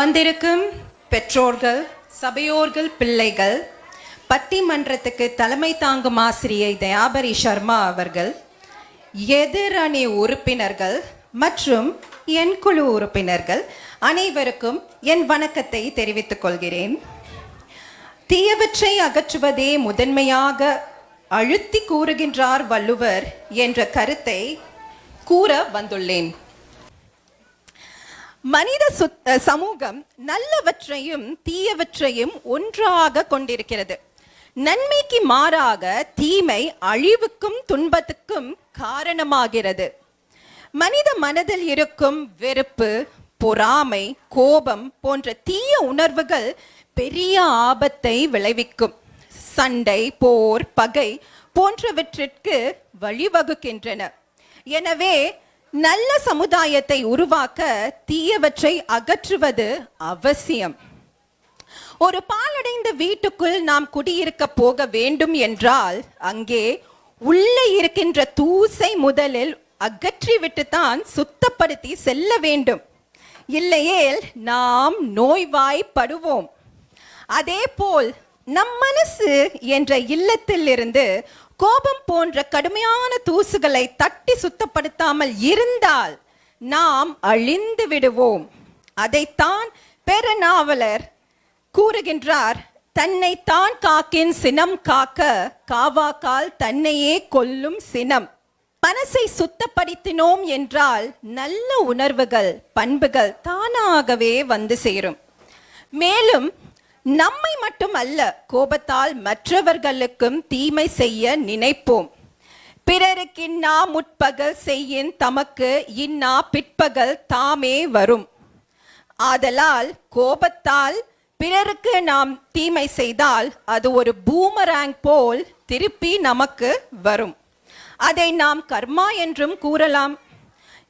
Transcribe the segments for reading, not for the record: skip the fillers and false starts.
வந்திருக்கும் பெற்றோர்கள், சபையோர்கள், பிள்ளைகள், பட்டிமன்றத்துக்கு தலைமை தாங்கும் ஆசிரியை தயாபரி சர்மா அவர்கள், எதிரணி உறுப்பினர்கள் மற்றும் என் குழு உறுப்பினர்கள் அனைவருக்கும் என் வணக்கத்தை தெரிவித்துக் கொள்கிறேன். தீயவற்றை அகற்றுவதே முதன்மையாக அழுத்தி கூறுகின்றார் வள்ளுவர் என்ற கருத்தை கூற வந்துள்ளேன். மனித சமூகம் நல்லவற்றையும் தீயவற்றையும் ஒன்றாக கொண்டிருக்கிறது. நன்மைக்கு மாறாக தீமை அழிவுக்கும் துன்பத்துக்கும் காரணமாகிறது. மனித மனதில் இருக்கும் வெறுப்பு, பொறாமை, கோபம் போன்ற தீய உணர்வுகள் பெரிய ஆபத்தை விளைவிக்கும். சண்டை, போர், பகை போன்றவற்றிற்கு வழிவகுக்கின்றன. எனவே நல்ல சமுதாயத்தை உருவாக்க தீயவற்றை அகற்றுவது அவசியம். ஒரு பாழடைந்த வீட்டுக்குள் நாம் குடியிருக்க போக வேண்டும் என்றால் அங்கே உள்ளே இருக்கின்ற தூசை முதலில் அகற்றிவிட்டுத்தான் சுத்தப்படுத்தி செல்ல வேண்டும். இல்லையேல் நாம் நோய்வாய்ப்படுவோம். அதே போல் நம் மனசு என்ற இல்லத்தில் இருந்து கோபம் போன்ற கடுமையான தூசுகளை தட்டி சுத்தப்படுத்தாமல் இருந்தால் நாம் அழிந்து விடுவோம். அதைத்தான் பெருநாவலர் கூறுகின்றார். தன்னைத்தான் காக்கின் சினம் காக்க காவாக்கால் தன்னையே கொல்லும் சினம். மனசை சுத்தப்படுத்தினோம் என்றால் நல்ல உணர்வுகள், பண்புகள் தானாகவே வந்து சேரும். மேலும் நம்மை மட்டும் அல்ல, கோபத்தால் மற்றவர்களுக்கும் தீமை செய்ய நினைப்போம். பிறருக்கு இன்னா முற்பகல் செய்யின் தமக்கு இன்னா பிற்பகல் தாமே வரும். ஆதலால் கோபத்தால் பிறருக்கு நாம் தீமை செய்தால் அது ஒரு பூமராங் போல் திருப்பி நமக்கு வரும். அதை நாம் கர்மா என்றும் கூறலாம்.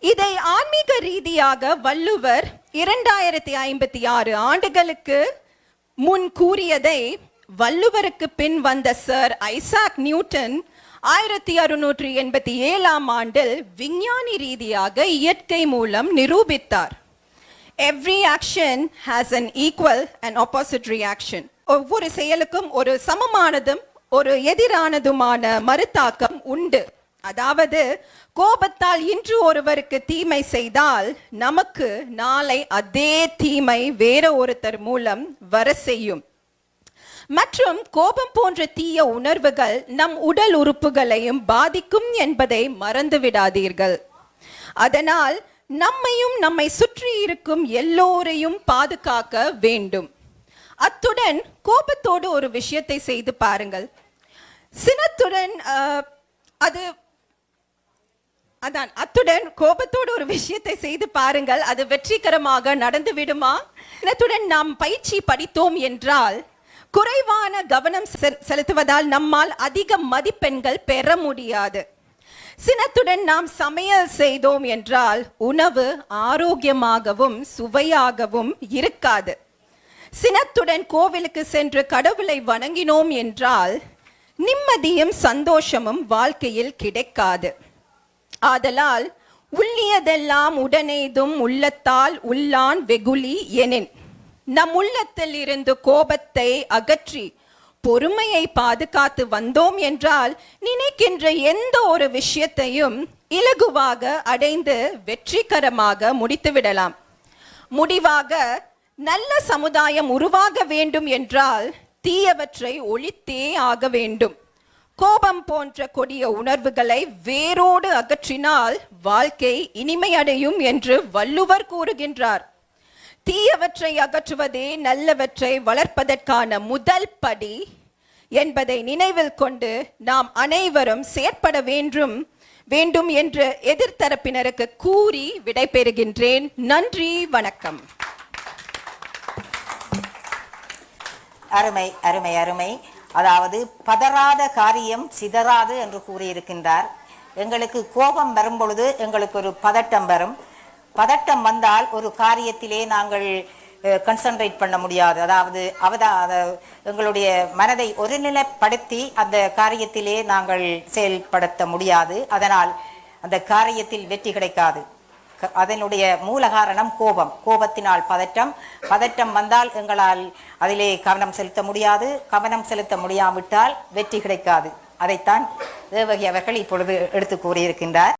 இதை ஆன்மீக ரீதியாக வள்ளுவர் 2056 ஆண்டுகளுக்கு முன் கூறியதை வள்ளுவருக்கு பின் வந்த சர் ஐசாக் நியூட்டன் 1687 ஆண்டில் விஞ்ஞானி ரீதியாக இயற்கை மூலம் நிரூபித்தார். Every action has an equal and opposite reaction. ஒவ்வொரு செயலுக்கும் ஒரு சமமானதும் ஒரு எதிரானதுமான மறுதாக்கம் உண்டு. அதாவது கோபத்தால் இன்று ஒருவருக்கு தீமை செய்தால் நமக்கு நாளை அதே தீமை வேற ஒருத்தர் மூலம் வர செய்யும். மற்றும் கோபம் போன்ற தீய உணர்வுகள் நம் உடல் உறுப்புகளையும் பாதிக்கும் என்பதை மறந்து விடாதீர்கள். அதனால் நம்மையும் நம்மை சுற்றி இருக்கும் எல்லோரையும் பாதுகாக்க வேண்டும். அத்துடன் கோபத்தோடு ஒரு விஷயத்தை செய்து பாருங்கள். சினத்துடன் அத்துடன் கோபத்தோடு ஒரு விஷயத்தை செய்து பாருங்கள், அது வெற்றிகரமாக நடந்து விடுமா? சினத்துடன் நாம் பயிற்சி படித்தோம் என்றால் குறைவான கவனம் செலுத்துவதால் நம்மால் அதிக மதிப்பெண்கள் பெற முடியாது. சினத்துடன் நாம் சமையல் செய்தோம் என்றால் உணவு ஆரோக்கியமாகவும் சுவையாகவும் இருக்காது. சினத்துடன் கோவிலுக்கு சென்று கடவுளை வணங்கினோம் என்றால் நிம்மதியும் சந்தோஷமும் வாழ்க்கையில் கிடைக்காது. ஆதலால் உள்ளியதெல்லாம் உடனேதும் உள்ளத்தால் உள்ளான் வெகுளி எனின். நம் உள்ளத்தில் இருந்து கோபத்தை அகற்றி பொறுமையை பாதுகாத்து வந்தோம் என்றால் நினைக்கின்ற எந்த ஒரு விஷயத்தையும் இலகுவாக அடைந்து வெற்றிகரமாக முடித்துவிடலாம். முடிவாக நல்ல சமுதாயம் உருவாக வேண்டும் என்றால் தீயவற்றை ஒழித்தே ஆக வேண்டும். கோபம் போன்ற கொடிய உணர்வுகளை வேரோடு அகற்றினால் வாழ்க்கை இனிமையடையும் என்று வள்ளுவர் கூறுகின்றார். தீயவற்றை அகற்றுவதே நல்லவற்றை வளர்ப்பதற்கான முதல் படி என்பதை நினைவில் கொண்டு நாம் அனைவரும் செயற்பட வேண்டும் என்று எதிர்த்தரப்பினருக்கு கூறி விடைபெறுகின்றேன். நன்றி, வணக்கம். அருமை அருமை அருமை. அதாவது பதறாத காரியம் சிதறாது என்று கூறியிருக்கின்றார். எங்களுக்கு கோபம் வரும் பொழுது எங்களுக்கு ஒரு பதட்டம் வரும். பதட்டம் வந்தால் ஒரு காரியத்திலே நாங்கள் கன்சன்ட்ரேட் பண்ண முடியாது. அதாவது எங்களுடைய மனதை ஒருநிலைப்படுத்தி அந்த காரியத்திலே நாங்கள் செயல்படுத்த முடியாது. அதனால் அந்த காரியத்தில் வெற்றி கிடைக்காது. அதனுடைய மூல காரணம் கோபம். கோபத்தினால் பதட்டம், பதட்டம் வந்தால் எங்களால் அதிலே கவனம் செலுத்த முடியாது, கவனம் செலுத்த முடியாவிட்டால் வெற்றி கிடைக்காது. அதைத்தான் தேவகி அவர்கள் இப்பொழுது எடுத்து கூறியிருக்கின்றார்.